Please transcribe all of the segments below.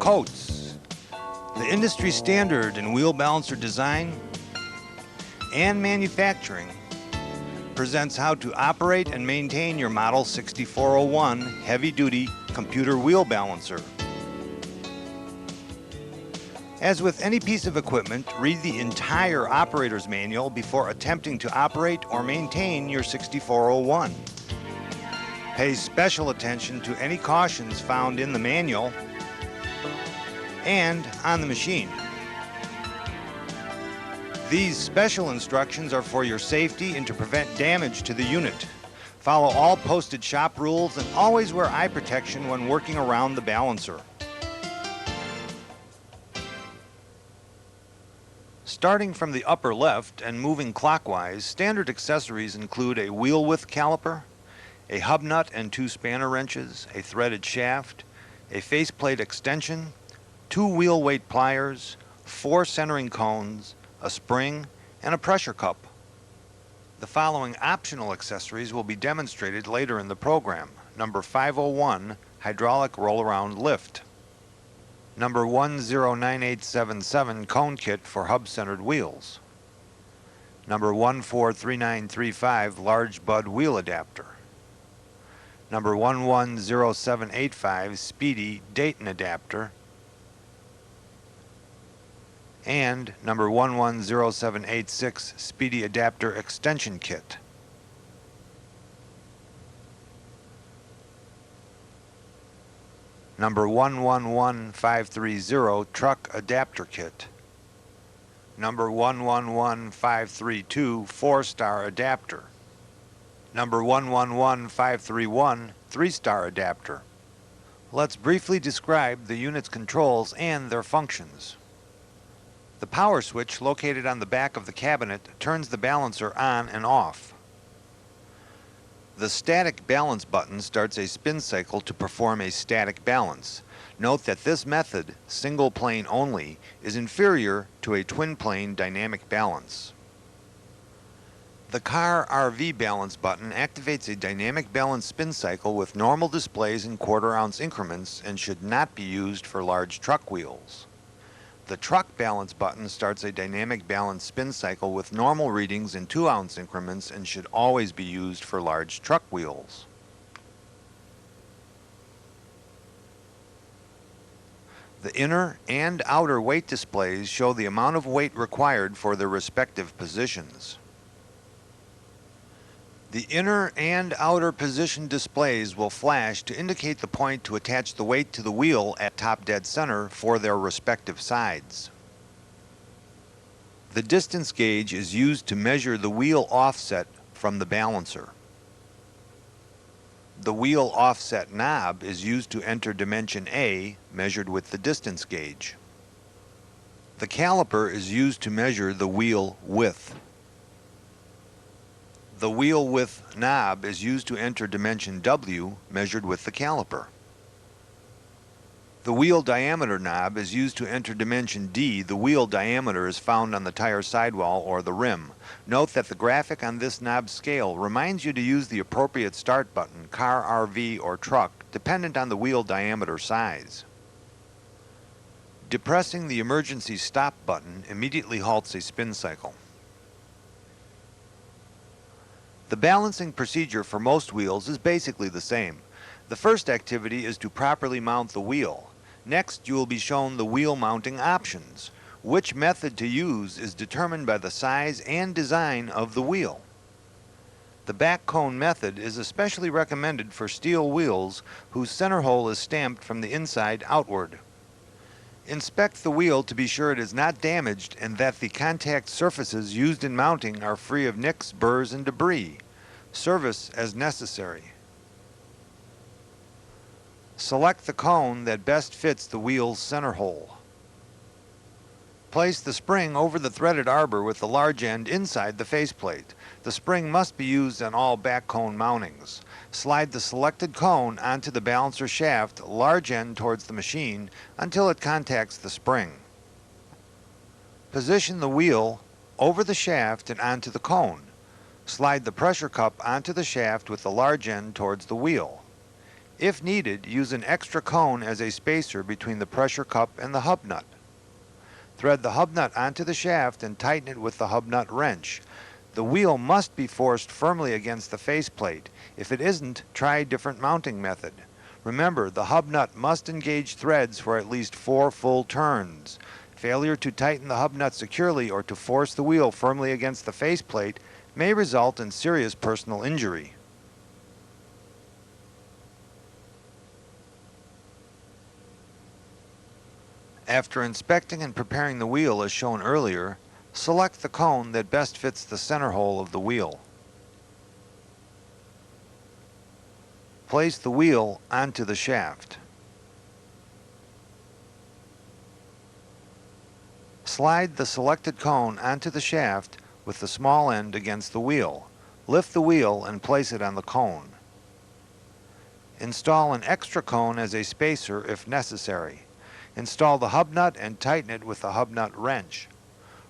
Coates, the industry standard in wheel balancer design and manufacturing, presents how to operate and maintain your Model 6401 heavy-duty computer wheel balancer. As with any piece of equipment, read the entire operator's manual before attempting to operate or maintain your 6401. Pay special attention to any cautions found in the manual and on the machine. These special instructions are for your safety and to prevent damage to the unit. Follow all posted shop rules and always wear eye protection when working around the balancer. Starting from the upper left and moving clockwise, standard accessories include a wheel width caliper, a hub nut and 2 spanner wrenches, a threaded shaft, a faceplate extension, 2 wheel weight pliers, 4 centering cones, a spring, and a pressure cup. The following optional accessories will be demonstrated later in the program. Number 501, hydraulic roll-around lift. Number 109877 cone kit for hub-centered wheels. Number 143935 large bud wheel adapter. Number 110785 speedy Dayton adapter. And number 110786 speedy adapter extension kit. Number 111530 truck adapter kit. Number 111532 4-star adapter. Number 111531 3-star adapter. Let's briefly describe the unit's controls and their functions. The power switch located on the back of the cabinet turns the balancer on and off. The static balance button starts a spin cycle to perform a static balance. Note that this method, single plane only, is inferior to a twin plane dynamic balance. The car RV balance button activates a dynamic balance spin cycle with normal displays in quarter-ounce increments and should not be used for large truck wheels. The truck balance button starts a dynamic balance spin cycle with normal readings in 2-ounce increments and should always be used for large truck wheels. The inner and outer weight displays show the amount of weight required for their respective positions. The inner and outer position displays will flash to indicate the point to attach the weight to the wheel at top dead center for their respective sides. The distance gauge is used to measure the wheel offset from the balancer. The wheel offset knob is used to enter dimension A, measured with the distance gauge. The caliper is used to measure the wheel width. The wheel width knob is used to enter dimension W, measured with the caliper. The wheel diameter knob is used to enter dimension D. The wheel diameter is found on the tire sidewall or the rim. Note that the graphic on this knob scale reminds you to use the appropriate start button, car, RV, or truck, dependent on the wheel diameter size. Depressing the emergency stop button immediately halts a spin cycle. The balancing procedure for most wheels is basically the same. The first activity is to properly mount the wheel. Next, you will be shown the wheel mounting options. Which method to use is determined by the size and design of the wheel. The back cone method is especially recommended for steel wheels whose center hole is stamped from the inside outward. Inspect the wheel to be sure it is not damaged and that the contact surfaces used in mounting are free of nicks, burrs, and debris. Service as necessary. Select the cone that best fits the wheel's center hole. Place the spring over the threaded arbor with the large end inside the faceplate. The spring must be used on all back cone mountings. Slide the selected cone onto the balancer shaft, large end towards the machine, until it contacts the spring. Position the wheel over the shaft and onto the cone. Slide the pressure cup onto the shaft with the large end towards the wheel. If needed, use an extra cone as a spacer between the pressure cup and the hub nut. Thread the hub nut onto the shaft and tighten it with the hub nut wrench. The wheel must be forced firmly against the faceplate. If it isn't, try a different mounting method. Remember, the hub nut must engage threads for at least 4 full turns. Failure to tighten the hub nut securely or to force the wheel firmly against the faceplate may result in serious personal injury. After inspecting and preparing the wheel as shown earlier, select the cone that best fits the center hole of the wheel. Place the wheel onto the shaft. Slide the selected cone onto the shaft with the small end against the wheel. Lift the wheel and place it on the cone. Install an extra cone as a spacer if necessary. Install the hub nut and tighten it with the hub nut wrench.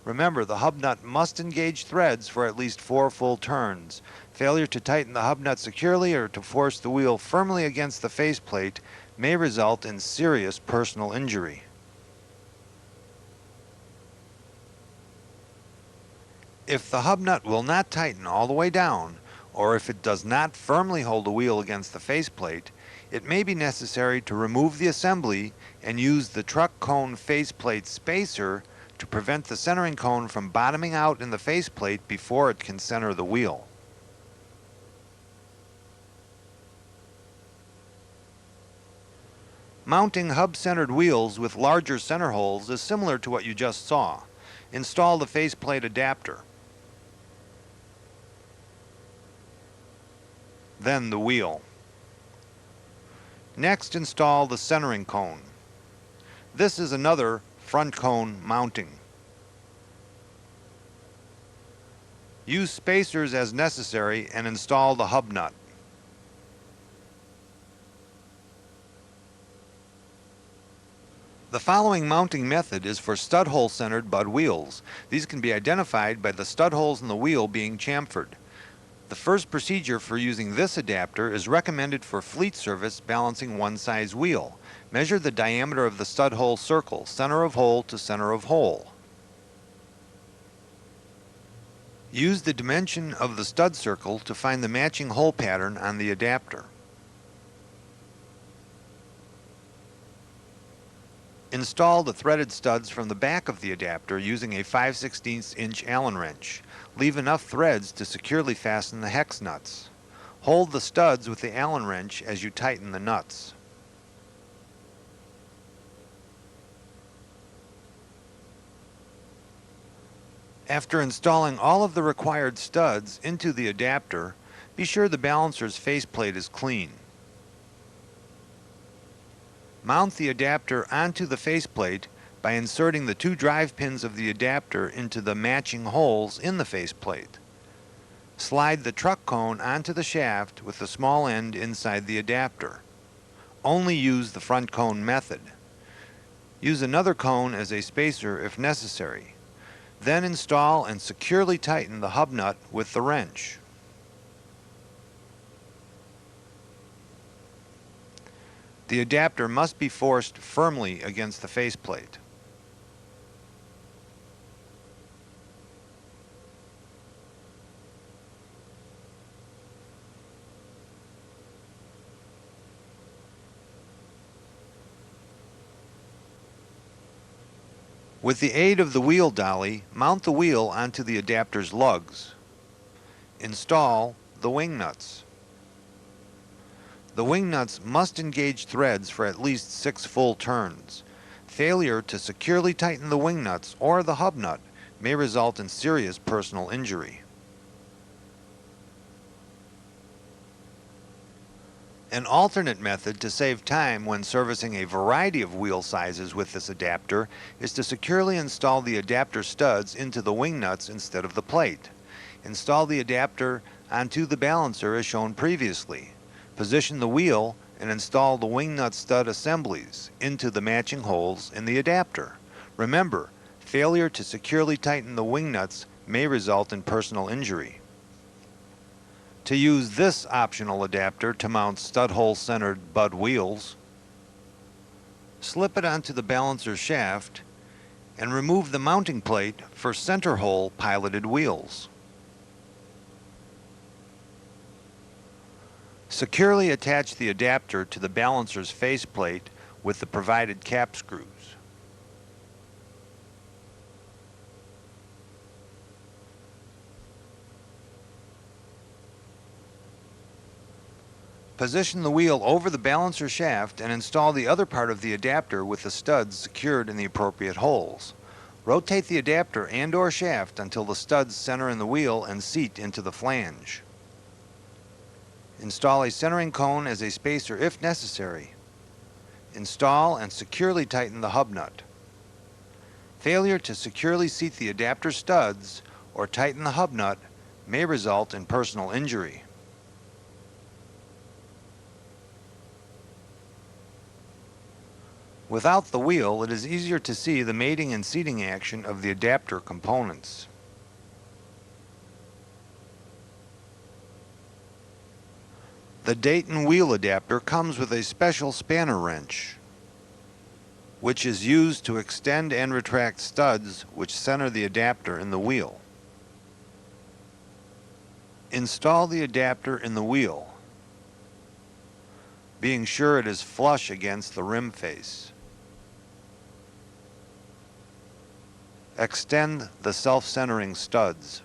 Remember, the hub nut must engage threads for at least 4 full turns. Failure to tighten the hub nut securely or to force the wheel firmly against the faceplate may result in serious personal injury. If the hub nut will not tighten all the way down, or if it does not firmly hold the wheel against the faceplate, it may be necessary to remove the assembly and use the truck cone faceplate spacer to prevent the centering cone from bottoming out in the faceplate before it can center the wheel. Mounting hub-centered wheels with larger center holes is similar to what you just saw. Install the faceplate adapter. Then the wheel. Next, install the centering cone. This is another front cone mounting. Use spacers as necessary and install the hub nut. The following mounting method is for stud hole centered bud wheels. These can be identified by the stud holes in the wheel being chamfered. The first procedure for using this adapter is recommended for fleet service balancing one size wheel. Measure the diameter of the stud hole circle, center of hole to center of hole. Use the dimension of the stud circle to find the matching hole pattern on the adapter. Install the threaded studs from the back of the adapter using a 5/16 inch Allen wrench. Leave enough threads to securely fasten the hex nuts. Hold the studs with the Allen wrench as you tighten the nuts. After installing all of the required studs into the adapter, be sure the balancer's faceplate is clean. Mount the adapter onto the faceplate by inserting the 2 drive pins of the adapter into the matching holes in the faceplate. Slide the truck cone onto the shaft with the small end inside the adapter. Only use the front cone method. Use another cone as a spacer if necessary. Then install and securely tighten the hub nut with the wrench. The adapter must be forced firmly against the faceplate. With the aid of the wheel dolly, mount the wheel onto the adapter's lugs. Install the wing nuts. The wing nuts must engage threads for at least 6 full turns. Failure to securely tighten the wing nuts or the hub nut may result in serious personal injury. An alternate method to save time when servicing a variety of wheel sizes with this adapter is to securely install the adapter studs into the wing nuts instead of the plate. Install the adapter onto the balancer as shown previously. Position the wheel and install the wing nut stud assemblies into the matching holes in the adapter. Remember, failure to securely tighten the wing nuts may result in personal injury. To use this optional adapter to mount stud hole centered bud wheels, slip it onto the balancer shaft and remove the mounting plate for center hole piloted wheels. Securely attach the adapter to the balancer's faceplate with the provided cap screws. Position the wheel over the balancer shaft and install the other part of the adapter with the studs secured in the appropriate holes. Rotate the adapter and/or shaft until the studs center in the wheel and seat into the flange. Install a centering cone as a spacer if necessary. Install and securely tighten the hub nut. Failure to securely seat the adapter studs or tighten the hub nut may result in personal injury. Without the wheel, it is easier to see the mating and seating action of the adapter components. The Dayton wheel adapter comes with a special spanner wrench, which is used to extend and retract studs which center the adapter in the wheel. Install the adapter in the wheel, being sure it is flush against the rim face. Extend the self-centering studs.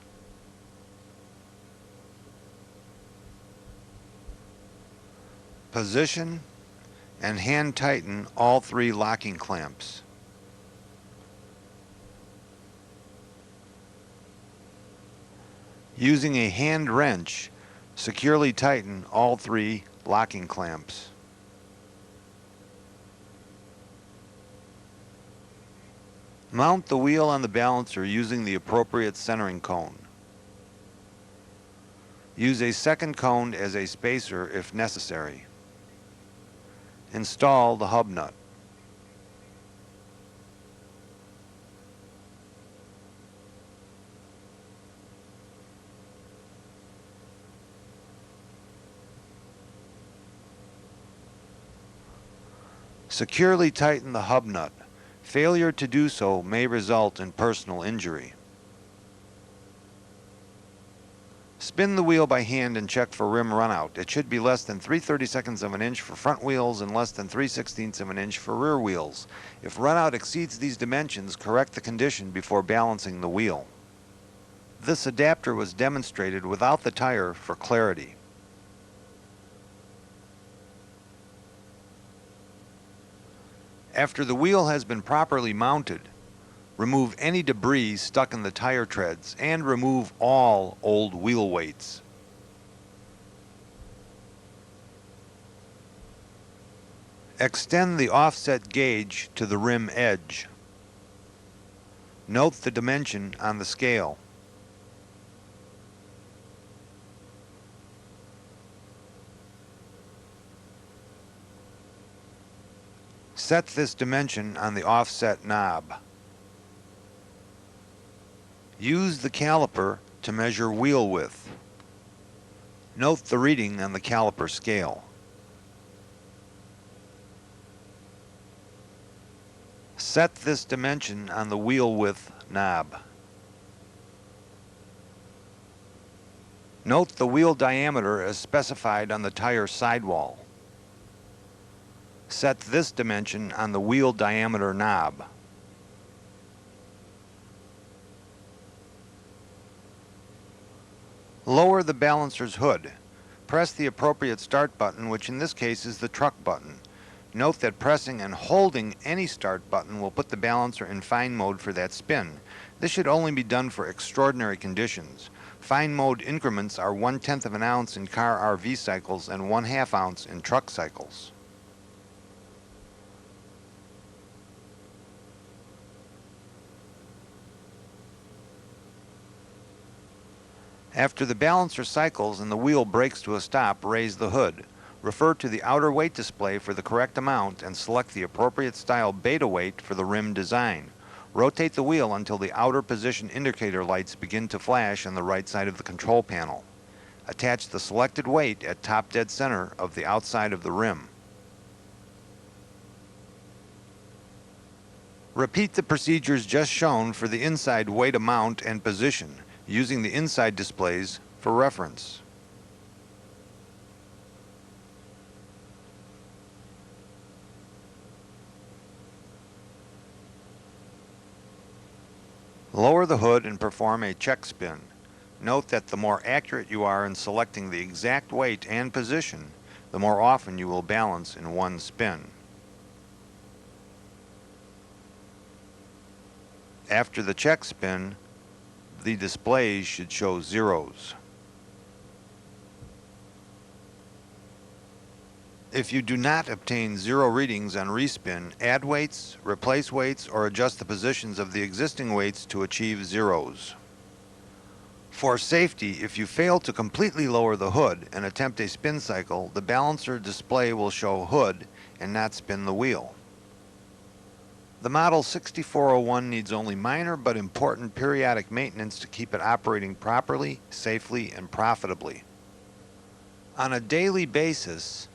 Position and hand tighten all 3 locking clamps. Using a hand wrench, securely tighten all 3 locking clamps. Mount the wheel on the balancer using the appropriate centering cone. Use a second cone as a spacer if necessary. Install the hub nut. Securely tighten the hub nut. Failure to do so may result in personal injury. Spin the wheel by hand and check for rim runout. It should be less than 3/32 of an inch for front wheels and less than 3/16 of an inch for rear wheels. If runout exceeds these dimensions, correct the condition before balancing the wheel. This adapter was demonstrated without the tire for clarity. After the wheel has been properly mounted, remove any debris stuck in the tire treads and remove all old wheel weights. Extend the offset gauge to the rim edge. Note the dimension on the scale. Set this dimension on the offset knob. Use the caliper to measure wheel width. Note the reading on the caliper scale. Set this dimension on the wheel width knob. Note the wheel diameter as specified on the tire sidewall. Set this dimension on the wheel diameter knob. Lower the balancer's hood. Press the appropriate start button, which in this case is the truck button. Note that pressing and holding any start button will put the balancer in fine mode for that spin. This should only be done for extraordinary conditions. Fine mode increments are 1/10 of an ounce in car RV cycles and 1/2 ounce in truck cycles. After the balancer cycles and the wheel brakes to a stop, raise the hood. Refer to the outer weight display for the correct amount and select the appropriate style beta weight for the rim design. Rotate the wheel until the outer position indicator lights begin to flash on the right side of the control panel. Attach the selected weight at top dead center of the outside of the rim. Repeat the procedures just shown for the inside weight amount and position, using the inside displays for reference. Lower the hood and perform a check spin. Note that the more accurate you are in selecting the exact weight and position, the more often you will balance in one spin. After the check spin, the displays should show zeros. If you do not obtain zero readings on respin, add weights, replace weights, or adjust the positions of the existing weights to achieve zeros. For safety, if you fail to completely lower the hood and attempt a spin cycle, the balancer display will show hood and not spin the wheel. The Model 6401 needs only minor but important periodic maintenance to keep it operating properly, safely, and profitably. On a daily basis,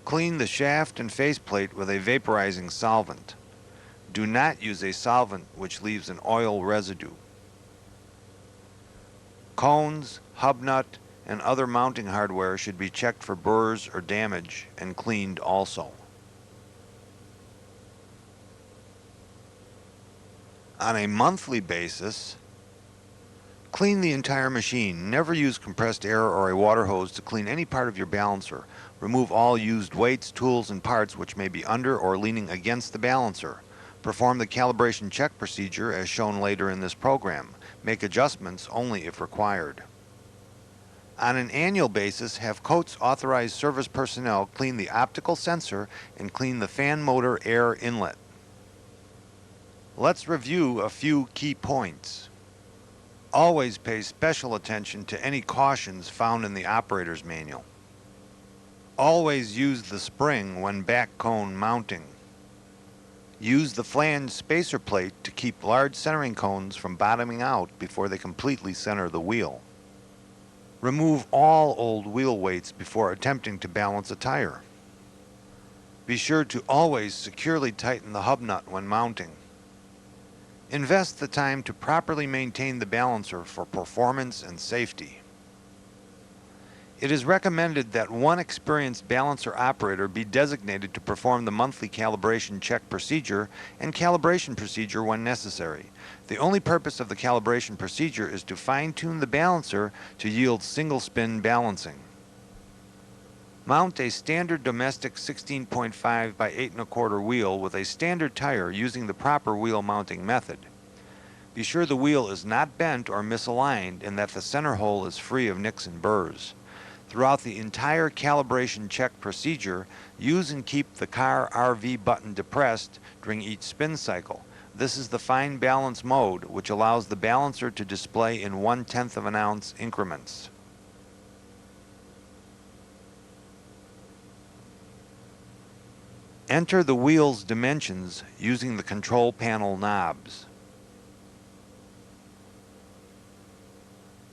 clean the shaft and faceplate with a vaporizing solvent. Do not use a solvent which leaves an oil residue. Cones, hub nut, and other mounting hardware should be checked for burrs or damage and cleaned also. On a monthly basis, clean the entire machine. Never use compressed air or a water hose to clean any part of your balancer. Remove all used weights, tools, and parts which may be under or leaning against the balancer. Perform the calibration check procedure as shown later in this program. Make adjustments only if required. On an annual basis, have Coates authorized service personnel clean the optical sensor and clean the fan motor air inlet. Let's review a few key points. Always pay special attention to any cautions found in the operator's manual. Always use the spring when back cone mounting. Use the flange spacer plate to keep large centering cones from bottoming out before they completely center the wheel. Remove all old wheel weights before attempting to balance a tire. Be sure to always securely tighten the hub nut when mounting. Invest the time to properly maintain the balancer for performance and safety. It is recommended that one experienced balancer operator be designated to perform the monthly calibration check procedure and calibration procedure when necessary. The only purpose of the calibration procedure is to fine-tune the balancer to yield single-spin balancing. Mount a standard domestic 16.5 by 8 1/4 wheel with a standard tire using the proper wheel mounting method. Be sure the wheel is not bent or misaligned and that the center hole is free of nicks and burrs. Throughout the entire calibration check procedure, use and keep the car RV button depressed during each spin cycle. This is the fine balance mode, which allows the balancer to display in 1/10 of an ounce increments. Enter the wheel's dimensions using the control panel knobs.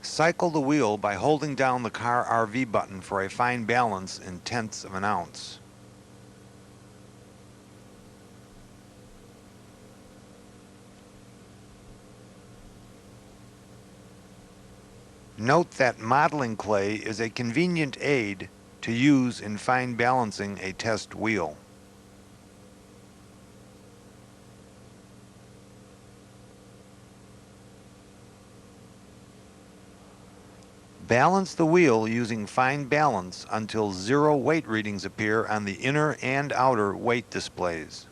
Cycle the wheel by holding down the car RV button for a fine balance in 1/10 of an ounce. Note that modeling clay is a convenient aid to use in fine balancing a test wheel. Balance the wheel using fine balance until zero weight readings appear on the inner and outer weight displays.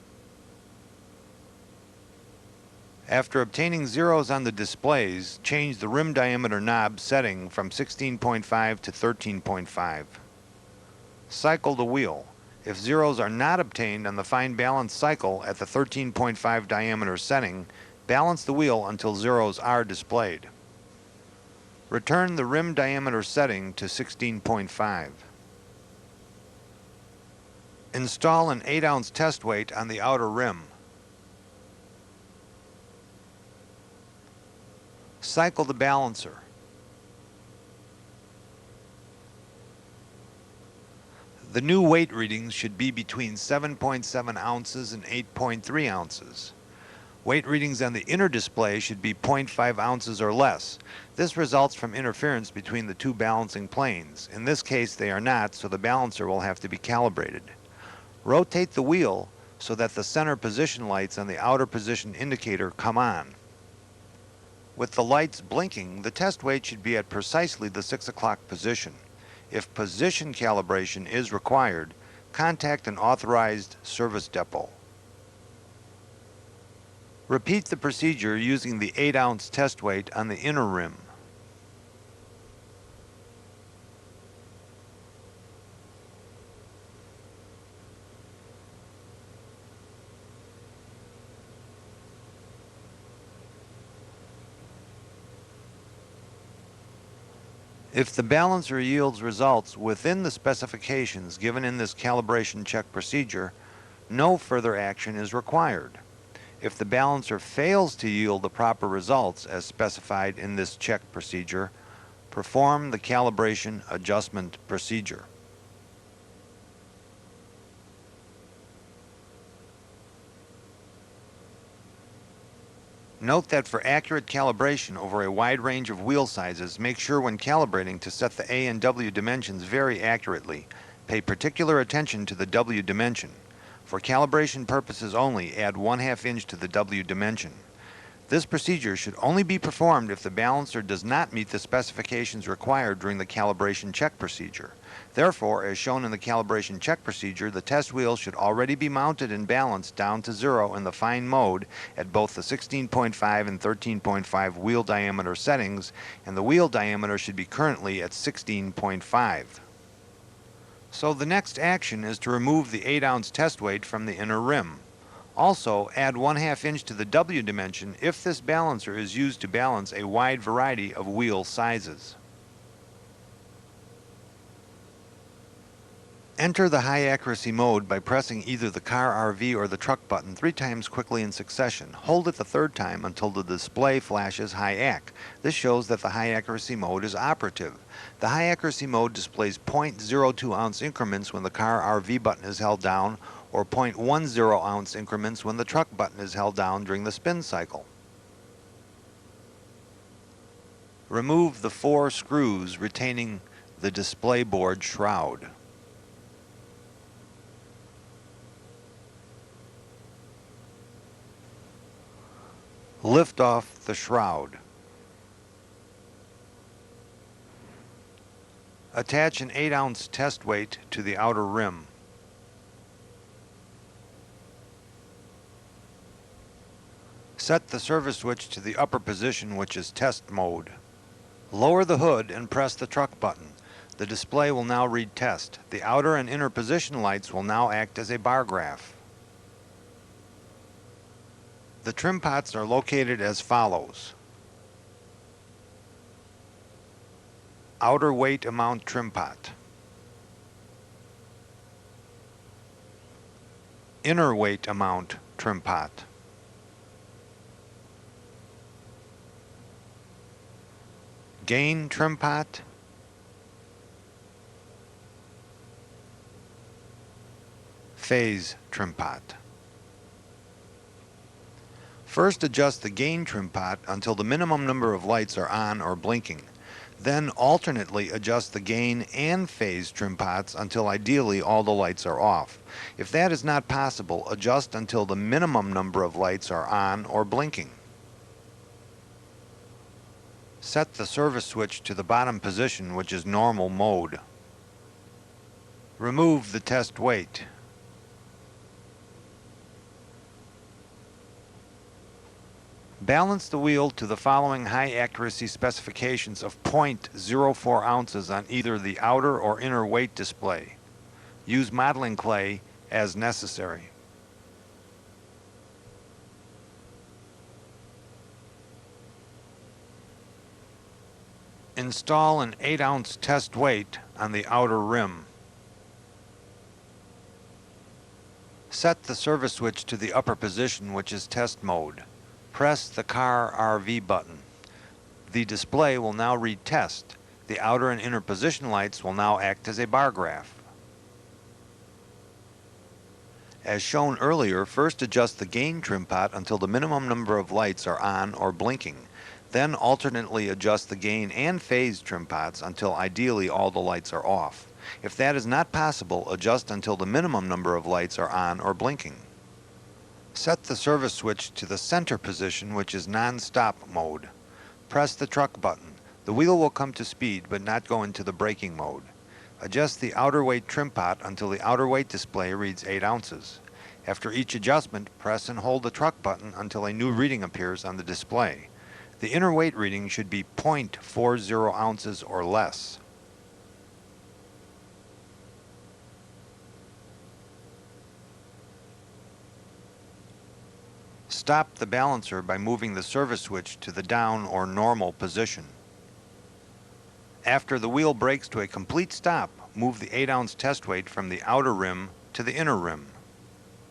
After obtaining zeros on the displays, change the rim diameter knob setting from 16.5 to 13.5. Cycle the wheel. If zeros are not obtained on the fine balance cycle at the 13.5 diameter setting, balance the wheel until zeros are displayed. Return the rim diameter setting to 16.5. Install an 8-ounce test weight on the outer rim. Cycle the balancer. The new weight readings should be between 7.7 ounces and 8.3 ounces. Weight readings on the inner display should be 0.5 ounces or less. This results from interference between the two balancing planes. In this case, they are not, so the balancer will have to be calibrated. Rotate the wheel so that the center position lights on the outer position indicator come on. With the lights blinking, the test weight should be at precisely the 6 o'clock position. If position calibration is required, contact an authorized service depot. Repeat the procedure using the 8-ounce test weight on the inner rim. If the balancer yields results within the specifications given in this calibration check procedure, no further action is required. If the balancer fails to yield the proper results as specified in this check procedure, perform the calibration adjustment procedure. Note that for accurate calibration over a wide range of wheel sizes, make sure when calibrating to set the A and W dimensions very accurately. Pay particular attention to the W dimension. For calibration purposes only, add 1/2 inch to the W dimension. This procedure should only be performed if the balancer does not meet the specifications required during the calibration check procedure. Therefore, as shown in the calibration check procedure, the test wheel should already be mounted and balanced down to 0 in the fine mode at both the 16.5 and 13.5 wheel diameter settings, and the wheel diameter should be currently at 16.5. So the next action is to remove the 8-ounce test weight from the inner rim. Also, add 1/2 inch to the W dimension if this balancer is used to balance a wide variety of wheel sizes. Enter the high accuracy mode by pressing either the car RV or the truck button 3 times quickly in succession. Hold it the 3rd time until the display flashes high acc. This shows that the high accuracy mode is operative. The high accuracy mode displays 0.02 ounce increments when the car RV button is held down, or 0.10 ounce increments when the truck button is held down during the spin cycle. Remove the 4 screws retaining the display board shroud. Lift off the shroud. Attach an 8-ounce test weight to the outer rim. Set the service switch to the upper position, which is test mode. Lower the hood and press the truck button. The display will now read test. The outer and inner position lights will now act as a bar graph. The trim pots are located as follows. Outer weight amount trim pot. Inner weight amount trim pot. Gain trim pot. Phase trim pot. First, adjust the gain trim pot until the minimum number of lights are on or blinking. Then alternately adjust the gain and phase trim pots until ideally all the lights are off. If that is not possible, adjust until the minimum number of lights are on or blinking. Set the service switch to the bottom position, which is normal mode. Remove the test weight. Balance the wheel to the following high accuracy specifications of 0.04 ounces on either the outer or inner weight display. Use modeling clay as necessary. Install an 8-ounce test weight on the outer rim. Set the service switch to the upper position, which is test mode. Press the car RV button. The display will now read test. The outer and inner position lights will now act as a bar graph. As shown earlier, first adjust the gain trim pot until the minimum number of lights are on or blinking. Then alternately adjust the gain and phase trim pots until ideally all the lights are off. If that is not possible, adjust until the minimum number of lights are on or blinking. Set the service switch to the center position, which is non-stop mode. Press the truck button. The wheel will come to speed but not go into the braking mode. Adjust the outer weight trim pot until the outer weight display reads 8 ounces. After each adjustment, press and hold the truck button until a new reading appears on the display. The inner weight reading should be 0.40 ounces or less. Stop the balancer by moving the service switch to the down or normal position. After the wheel brakes to a complete stop, move the 8-ounce test weight from the outer rim to the inner rim.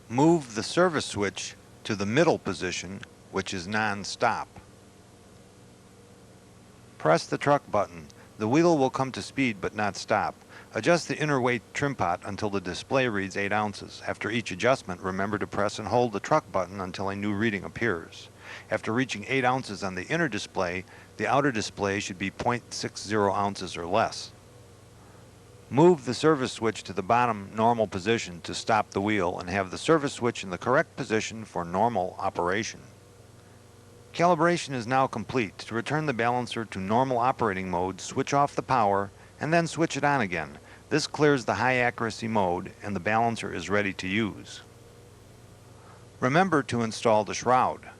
Move the service switch to the middle position, which is non-stop. Press the truck button. The wheel will come to speed but not stop. Adjust the inner weight trim pot until the display reads 8 ounces. After each adjustment, remember to press and hold the truck button until a new reading appears. After reaching 8 ounces on the inner display, the outer display should be 0.60 ounces or less. Move the service switch to the bottom normal position to stop the wheel and have the service switch in the correct position for normal operation. Calibration is now complete. To return the balancer to normal operating mode, switch off the power and then switch it on again. This clears the high accuracy mode and the balancer is ready to use. Remember to install the shroud.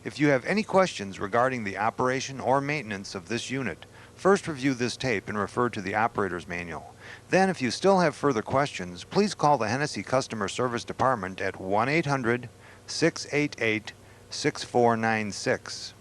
If you have any questions regarding the operation or maintenance of this unit, first review this tape and refer to the operator's manual. Then, if you still have further questions, please call the Hennessy Customer Service Department at 1-800-688-6496.